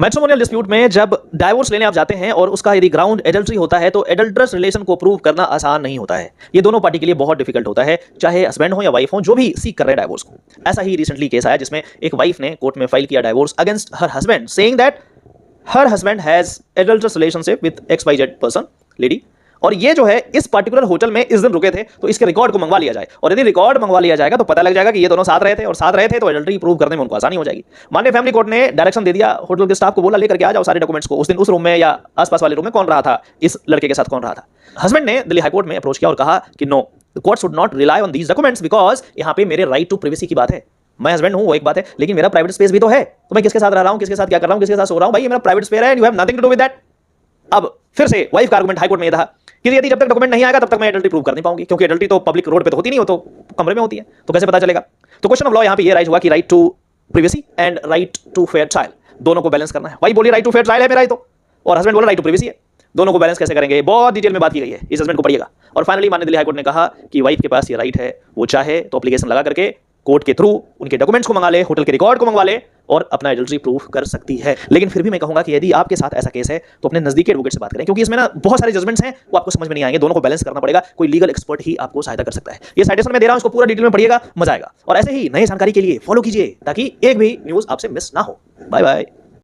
Matrimonial dispute में जब divorce लेने आप जाते हैं और उसका यदि ग्राउंड एडल्ट्री होता है तो एडल्ट्रस रिलेशन को प्रूव करना आसान नहीं होता है। ये दोनों पार्टी के लिए बहुत डिफिकल्ट होता है, चाहे हस्बैंड हो या वाइफ हो, जो भी सीख कर रहे हैं डाइवोर्स को। ऐसा ही रिसेंटली केस आया जिसमें एक वाइफ ने कोर्ट में फाइल किया divorce against her husband, saying that her husband has adulterous relationship with XYZ person, lady, और ये जो है इस पर्टिकुलर होटल में इस दिन रुके थे, तो इसके रिकॉर्ड को मंगवा लिया जाए। और यदि रिकॉर्ड मंगवा लिया जाएगा तो पता लग जाएगा कि ये दोनों साथ रहे थे, और साथ रहे थे तो एडल्ट्री प्रूव करने में उनको आसानी हो जाएगी। माननीय फैमिली कोर्ट ने डायरेक्शन दे दिया, होटल के स्टाफ को बोला लेकर के आ जाओ सारे डॉक्यूमेंट्स को। उस दिन उस रूम में या आसपास वाले रूम में कौन रहा था, इस लड़के के साथ कौन रहा था। हस्बैंड ने दिल्ली हाईकोर्ट में अप्रोच किया और कहा कि no, the court should not rely on these documents because यहाँ पे मेरे राइट टू प्राइवेसी की बात है। मैं हस्बैंड हूं वो एक बात है, लेकिन मेरा प्राइवेट स्पेस भी तो है। तो मैं किसके साथ रह रहा हूं, किसके साथ क्या कर रहा हूं, किसके साथ सो रहा हूं, भाई ये मेरा प्राइवेट स्पेस है, you have nothing to do with that. अब फिर से वाइफ का आर्गुमेंट हाईकोर्ट में यह था कि यदि जब तक डॉक्यूमेंट नहीं आएगा तब तक मैं एडल्ट्री प्रूव कर नहीं पाऊंगी, क्योंकि एडल्ट्री तो पब्लिक रोड पे तो होती नहीं, हो तो कमरे में होती है, तो कैसे पता चलेगा। तो क्वेश्चन ऑफ लॉ यहां पे ये राइज हुआ कि right to privacy and right to fair trial, दोनों को बैलेंस करना है। वाइफ बोली राइट टू फेयर ट्रायल है मेरा, तो, और हस्बैंड बोला राइट टू प्राइवेसी है। दोनों को बैलेंस कैसे करेंगे, बहुत डिटेल में बात की गई है, इस जजमेंट को पढ़िएगा। और फाइनली माननीय दिल्ली हाईकोर्ट ने कहा कि वाइफ के पास ये राइट है, वो चाहे तो एप्लीकेशन लगा करके कोर्ट के थ्रू उनके डॉक्यूमेंट्स को मंगा ले, होटल के रिकॉर्ड को मंगवा ले और अपना एडल्ट्री प्रूफ कर सकती है। लेकिन फिर भी मैं कहूंगा कि यदि आपके साथ ऐसा केस है तो अपने नजदीकी एडवोकेट से बात करें, क्योंकि इसमें ना बहुत सारे जजमेंट्स हैं, वो आपको समझ में नहीं आएंगे, दोनों को बैलेंस करना पड़ेगा। कोई लीगल एक्सपर्ट ही आपको सहायता कर सकता है। ये साइटेशन मैं दे रहा हूं, इसको पूरा डिटेल में पढ़िएगा, मजा आएगा। और ऐसे ही नई जानकारी के लिए फॉलो कीजिए ताकि एक भी न्यूज आपसे मिस ना हो। Bye bye.